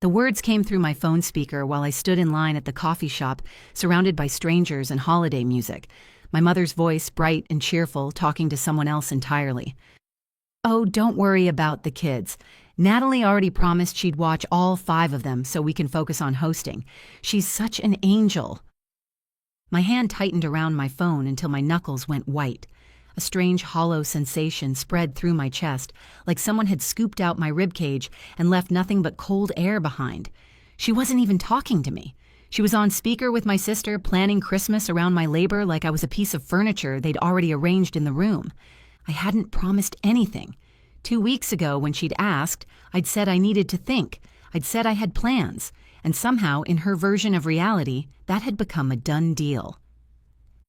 The words came through my phone speaker while I stood in line at the coffee shop, surrounded by strangers and holiday music. My mother's voice, bright and cheerful, talking to someone else entirely. "Oh, don't worry about the kids. Natalie already promised she'd watch all 5 of them so we can focus on hosting. She's such an angel." My hand tightened around my phone until my knuckles went white. A strange hollow sensation spread through my chest, like someone had scooped out my ribcage and left nothing but cold air behind. She wasn't even talking to me. She was on speaker with my sister, planning Christmas around my labor like I was a piece of furniture they'd already arranged in the room. I hadn't promised anything. 2 weeks ago, when she'd asked, I'd said I needed to think. I'd said I had plans. And somehow, in her version of reality, that had become a done deal.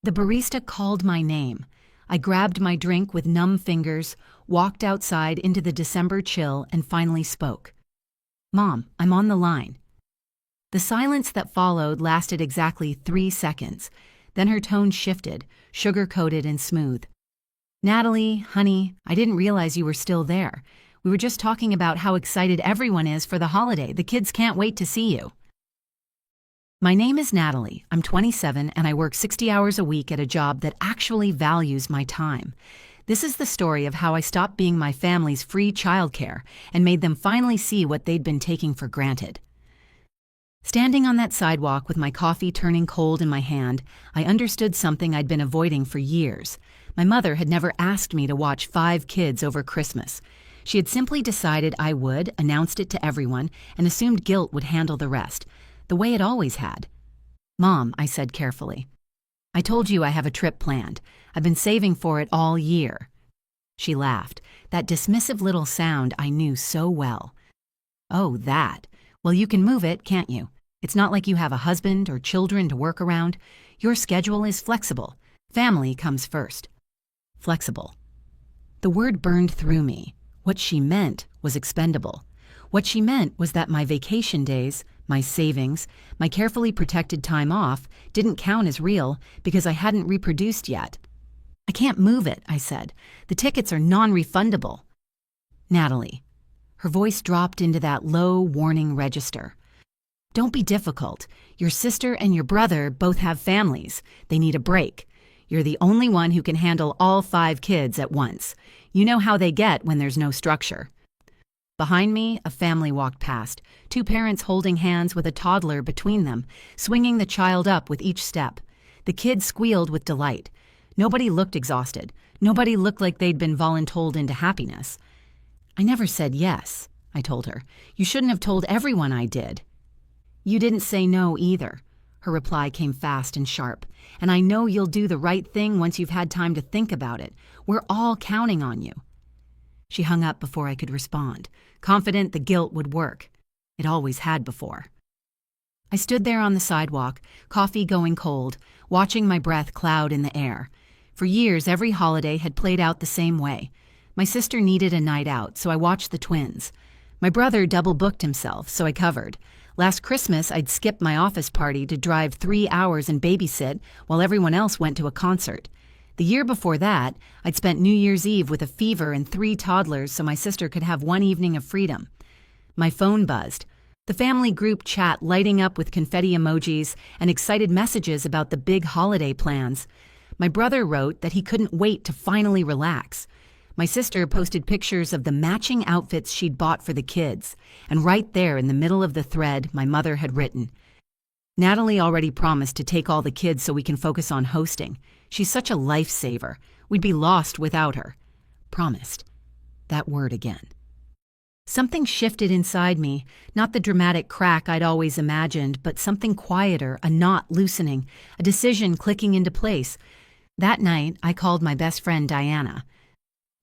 The barista called my name. I grabbed my drink with numb fingers, walked outside into the December chill, and finally spoke. "Mom, I'm on the line." The silence that followed lasted exactly 3 seconds. Then her tone shifted, sugar-coated and smooth. "Natalie, honey, I didn't realize you were still there. We were just talking about how excited everyone is for the holiday. The kids can't wait to see you." My name is Natalie. I'm 27 and I work 60 hours a week at a job that actually values my time. This is the story of how I stopped being my family's free childcare and made them finally see what they'd been taking for granted. Standing on that sidewalk with my coffee turning cold in my hand, I understood something I'd been avoiding for years. My mother had never asked me to watch 5 kids over Christmas. She had simply decided I would, announced it to everyone, and assumed guilt would handle the rest, the way it always had. "Mom," I said carefully, "I told you I have a trip planned. I've been saving for it all year." She laughed, that dismissive little sound I knew so well. "Oh, that. Well, you can move it, can't you? It's not like you have a husband or children to work around. Your schedule is flexible. Family comes first." Flexible. The word burned through me. What she meant was expendable. What she meant was that my vacation days, my savings, my carefully protected time off didn't count as real because I hadn't reproduced yet. "I can't move it," I said. "The tickets are non-refundable." "Natalie." Her voice dropped into that low, warning register. "Don't be difficult. Your sister and your brother both have families. They need a break. You're the only one who can handle all 5 kids at once. You know how they get when there's no structure." Behind me, a family walked past, 2 parents holding hands with a toddler between them, swinging the child up with each step. The kid squealed with delight. Nobody looked exhausted. Nobody looked like they'd been voluntold into happiness. "I never said yes," I told her. "You shouldn't have told everyone I did." "You didn't say no either." Her reply came fast and sharp. "And I know you'll do the right thing once you've had time to think about it. We're all counting on you." She hung up before I could respond, confident the guilt would work. It always had before. I stood there on the sidewalk, coffee going cold, watching my breath cloud in the air. For years, every holiday had played out the same way. My sister needed a night out, so I watched the twins. My brother double-booked himself, so I covered. Last Christmas, I'd skip my office party to drive 3 hours and babysit while everyone else went to a concert. The year before that, I'd spent New Year's Eve with a fever and 3 toddlers so my sister could have one evening of freedom. My phone buzzed. The family group chat lighting up with confetti emojis and excited messages about the big holiday plans. My brother wrote that he couldn't wait to finally relax. My sister posted pictures of the matching outfits she'd bought for the kids, and right there in the middle of the thread, my mother had written, "Natalie already promised to take all the kids so we can focus on hosting. She's such a lifesaver. We'd be lost without her." Promised. That word again. Something shifted inside me, not the dramatic crack I'd always imagined, but something quieter, a knot loosening, a decision clicking into place. That night, I called my best friend Diana.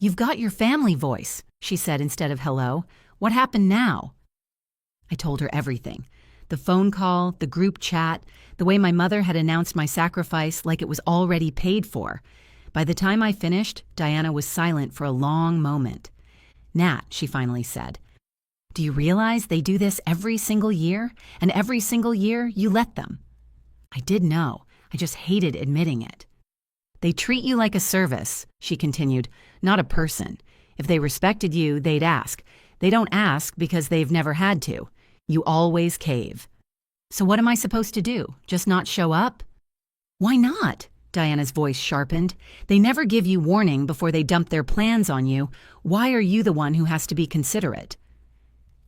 "You've got your family voice," she said instead of hello. "What happened now?" I told her everything. The phone call, the group chat, the way my mother had announced my sacrifice like it was already paid for. By the time I finished, Diana was silent for a long moment. "Nat," she finally said, "do you realize they do this every single year? And every single year you let them?" I did know. I just hated admitting it. "They treat you like a service," she continued, "not a person. If they respected you, they'd ask. They don't ask because they've never had to. You always cave. So what am I supposed to do? Just not show up? Why not? Diana's voice sharpened. They never give you warning before they dump their plans on you. Why are you the one who has to be considerate?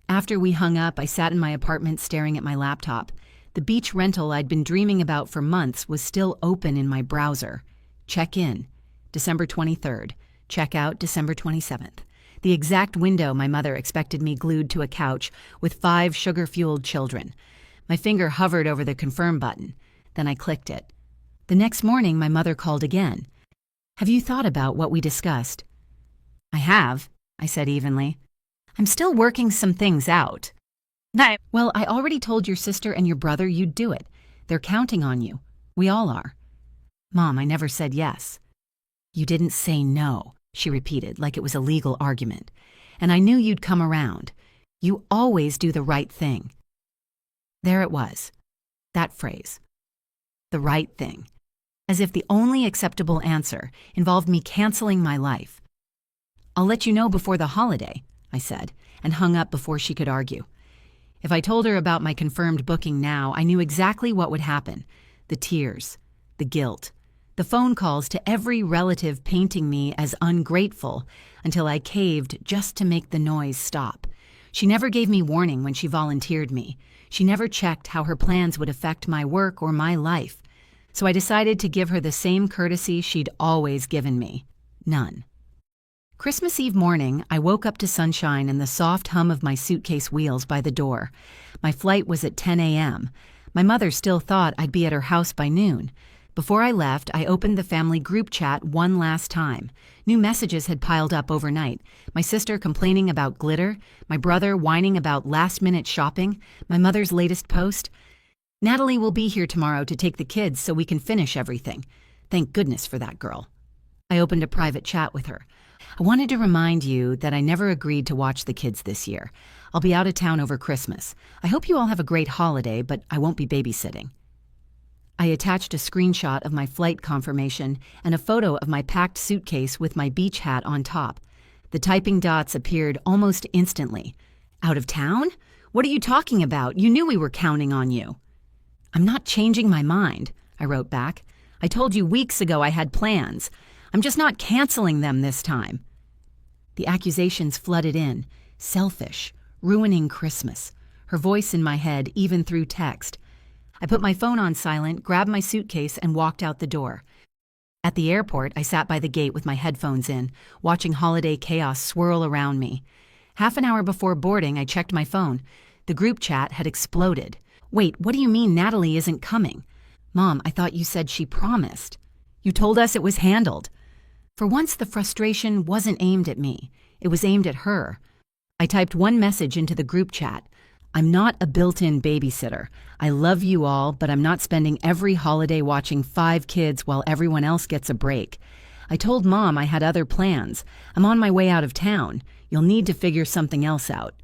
After we hung up, I sat in my apartment staring at my laptop. The beach rental I'd been dreaming about for months was still open in my browser. Check in, December 23rd. Check out, December 27th. The exact window my mother expected me glued to a couch with 5 sugar-fueled children. My finger hovered over the confirm button. Then I clicked it. The next morning, my mother called again. Have you thought about what we discussed? I have, I said evenly. I'm still working some things out. No. Well, I already told your sister and your brother you'd do it. They're counting on you. We all are. Mom, I never said yes. You didn't say no, she repeated like it was a legal argument. And I knew you'd come around. You always do the right thing. There it was. That phrase. The right thing. As if the only acceptable answer involved me canceling my life. I'll let you know before the holiday, I said, and hung up before she could argue. If I told her about my confirmed booking now, I knew exactly what would happen. The tears, the guilt, the phone calls to every relative painting me as ungrateful until I caved just to make the noise stop. She never gave me warning when she volunteered me. She never checked how her plans would affect my work or my life. So I decided to give her the same courtesy she'd always given me. None. Christmas Eve morning, I woke up to sunshine and the soft hum of my suitcase wheels by the door. My flight was at 10 a.m. My mother still thought I'd be at her house by noon. Before I left, I opened the family group chat one last time. New messages had piled up overnight. My sister complaining about glitter, my brother whining about last-minute shopping, my mother's latest post. Natalie will be here tomorrow to take the kids so we can finish everything. Thank goodness for that girl. I opened a private chat with her. I wanted to remind you that I never agreed to watch the kids this year. I'll be out of town over Christmas. I hope you all have a great holiday, but I won't be babysitting. I attached a screenshot of my flight confirmation and a photo of my packed suitcase with my beach hat on top. The typing dots appeared almost instantly. Out of town? What are you talking about? You knew we were counting on you. I'm not changing my mind, I wrote back. I told you weeks ago I had plans. I'm just not canceling them this time. The accusations flooded in. Selfish, ruining Christmas. Her voice in my head, even through text. I put my phone on silent, grabbed my suitcase, and walked out the door. At the airport, I sat by the gate with my headphones in, watching holiday chaos swirl around me. Half an hour before boarding, I checked my phone. The group chat had exploded. Wait, what do you mean Natalie isn't coming? Mom, I thought you said she promised. You told us it was handled. For once, the frustration wasn't aimed at me. It was aimed at her. I typed one message into the group chat. I'm not a built-in babysitter. I love you all, but I'm not spending every holiday watching 5 kids while everyone else gets a break. I told Mom I had other plans. I'm on my way out of town. You'll need to figure something else out.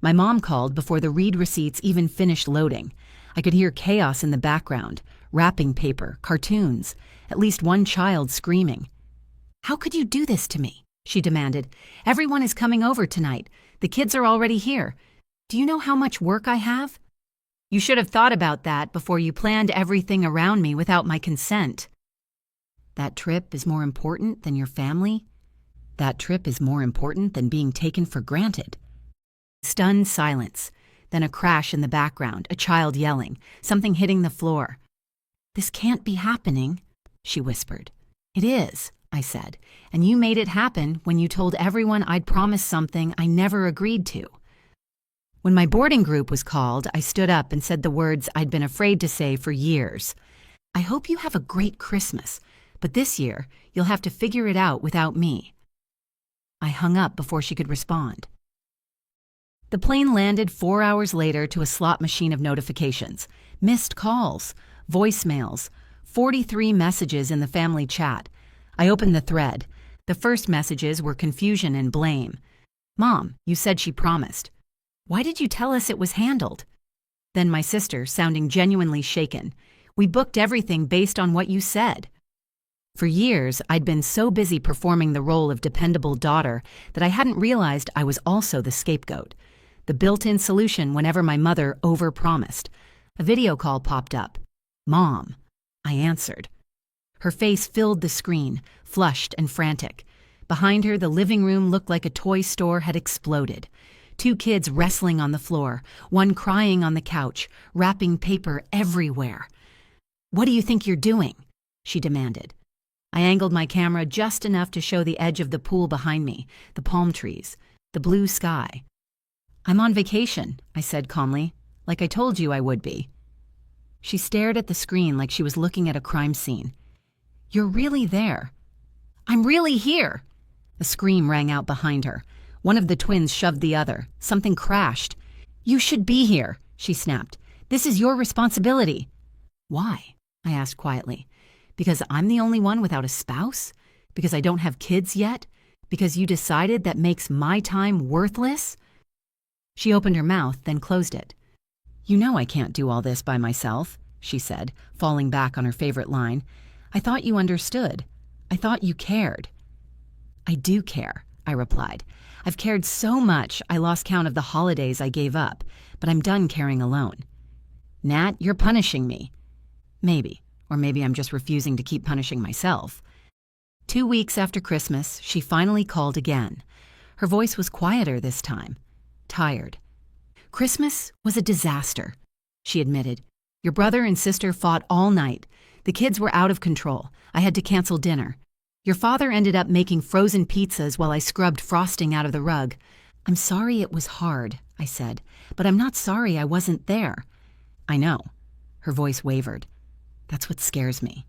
My mom called before the read receipts even finished loading. I could hear chaos in the background, wrapping paper, cartoons, at least one child screaming. How could you do this to me? She demanded. Everyone is coming over tonight. The kids are already here. Do you know how much work I have? You should have thought about that before you planned everything around me without my consent. That trip is more important than your family? That trip is more important than being taken for granted. Stunned silence, then a crash in the background, a child yelling, something hitting the floor. This can't be happening, she whispered. It is, I said, and you made it happen when you told everyone I'd promised something I never agreed to. When my boarding group was called, I stood up and said the words I'd been afraid to say for years. I hope you have a great Christmas, but this year you'll have to figure it out without me. I hung up before she could respond. The plane landed 4 hours later to a slot machine of notifications, missed calls, voicemails, 43 messages in the family chat. I opened the thread. The first messages were confusion and blame. Mom, you said she promised. Why did you tell us it was handled? Then my sister, sounding genuinely shaken. We booked everything based on what you said. For years, I'd been so busy performing the role of dependable daughter that I hadn't realized I was also the scapegoat. the built-in solution whenever my mother overpromised. A video call popped up. "Mom." I answered. Her face filled the screen, flushed and frantic. Behind her, the living room looked like a toy store had exploded. 2 kids wrestling on the floor, one crying on the couch, wrapping paper everywhere. "What do you think you're doing?" she demanded. I angled my camera just enough to show the edge of the pool behind me, the palm trees, the blue sky. "I'm on vacation," I said calmly, "like I told you I would be." She stared at the screen like she was looking at a crime scene. "You're really there." "I'm really here!" A scream rang out behind her. One of the twins shoved the other. Something crashed. "You should be here," she snapped. "This is your responsibility." "Why?" I asked quietly. "Because I'm the only one without a spouse? Because I don't have kids yet? Because you decided that makes my time worthless?" She opened her mouth, then closed it. "You know I can't do all this by myself," she said, falling back on her favorite line. "I thought you understood. I thought you cared." "I do care," I replied. "I've cared so much I lost count of the holidays I gave up, but I'm done caring alone." "Nat, you're punishing me." "Maybe. Or maybe I'm just refusing to keep punishing myself." 2 weeks after Christmas, she finally called again. Her voice was quieter this time. Tired. "Christmas was a disaster," she admitted. "Your brother and sister fought all night. The kids were out of control. I had to cancel dinner. Your father ended up making frozen pizzas while I scrubbed frosting out of the rug. I'm sorry it was hard," I said, "but I'm not sorry I wasn't there." "I know." Her voice wavered. "That's what scares me."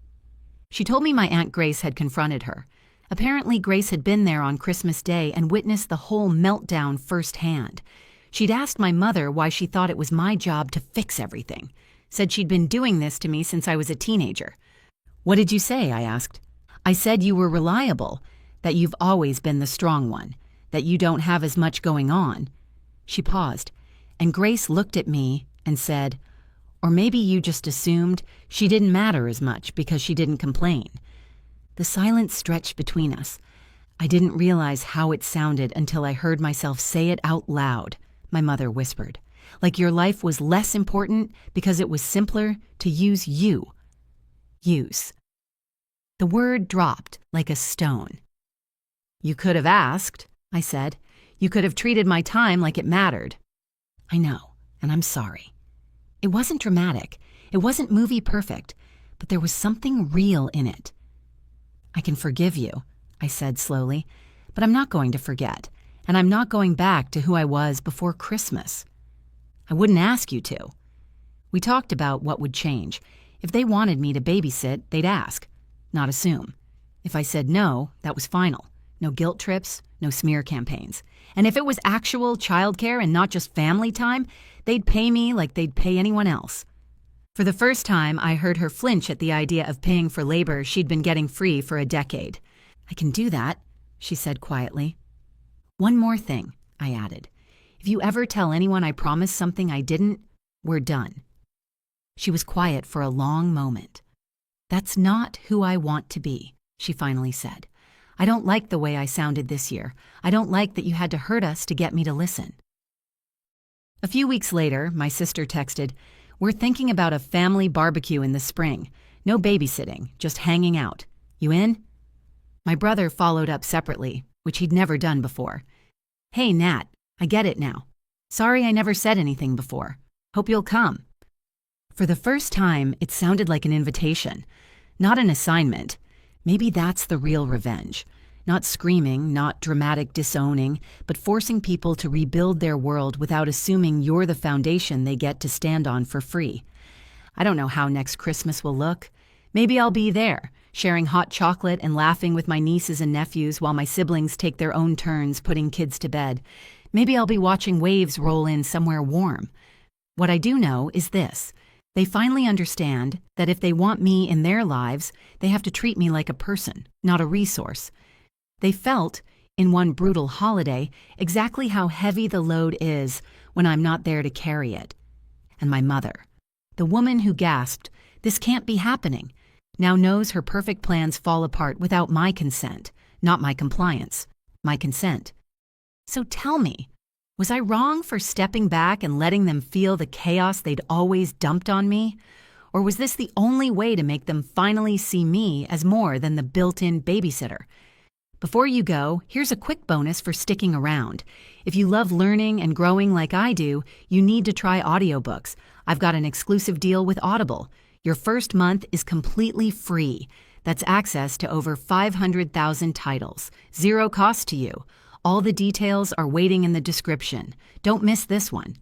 She told me my Aunt Grace had confronted her. Apparently, Grace had been there on Christmas Day and witnessed the whole meltdown firsthand. She'd asked my mother why she thought it was my job to fix everything. Said she'd been doing this to me since I was a teenager. "What did you say?" I asked. "I said you were reliable, that you've always been the strong one, that you don't have as much going on." She paused, and Grace looked at me and said, "Or maybe you just assumed she didn't matter as much because she didn't complain." The silence stretched between us. I didn't realize how it sounded until I heard myself say it out loud. My mother whispered, "Like your life was less important because it was simpler to use you." Use. The word dropped like a stone. "You could have asked," I said. "You could have treated my time like it mattered." "I know, and I'm sorry." It wasn't dramatic. It wasn't movie perfect, but there was something real in it. "I can forgive you," I said slowly, "but I'm not going to forget, and I'm not going back to who I was before Christmas." "I wouldn't ask you to." We talked about what would change. If they wanted me to babysit, they'd ask, not assume. If I said no, that was final. No guilt trips, no smear campaigns. And if it was actual childcare and not just family time, they'd pay me like they'd pay anyone else. For the first time, I heard her flinch at the idea of paying for labor she'd been getting free for a decade. "I can do that," she said quietly. "One more thing," I added. "If you ever tell anyone I promised something I didn't, we're done." She was quiet for a long moment. "That's not who I want to be," she finally said. "I don't like the way I sounded this year. I don't like that you had to hurt us to get me to listen." A few weeks later, my sister texted, "We're thinking about a family barbecue in the spring. No babysitting, just hanging out. You in?" My brother followed up separately, which he'd never done before. "Hey, Nat, I get it now. Sorry I never said anything before. Hope you'll come." For the first time, it sounded like an invitation, not an assignment. Maybe that's the real revenge. Not screaming, not dramatic disowning, but forcing people to rebuild their world without assuming you're the foundation they get to stand on for free. I don't know how next Christmas will look. Maybe I'll be there, sharing hot chocolate and laughing with my nieces and nephews while my siblings take their own turns putting kids to bed. Maybe I'll be watching waves roll in somewhere warm. What I do know is this. They finally understand that if they want me in their lives, they have to treat me like a person, not a resource. They felt, in one brutal holiday, exactly how heavy the load is when I'm not there to carry it. And my mother, the woman who gasped, "This can't be happening," now knows her perfect plans fall apart without my consent, not my compliance, my consent. So tell me, Was I wrong for stepping back and letting them feel the chaos they'd always dumped on me? Or was this the only way to make them finally see me as more than the built-in babysitter? Before you go, here's a quick bonus for sticking around. If you love learning and growing like I do, you need to try audiobooks. I've got an exclusive deal with Audible. Your first month is completely free. That's access to over 500,000 titles. Zero cost to you. All the details are waiting in the description. Don't miss this one.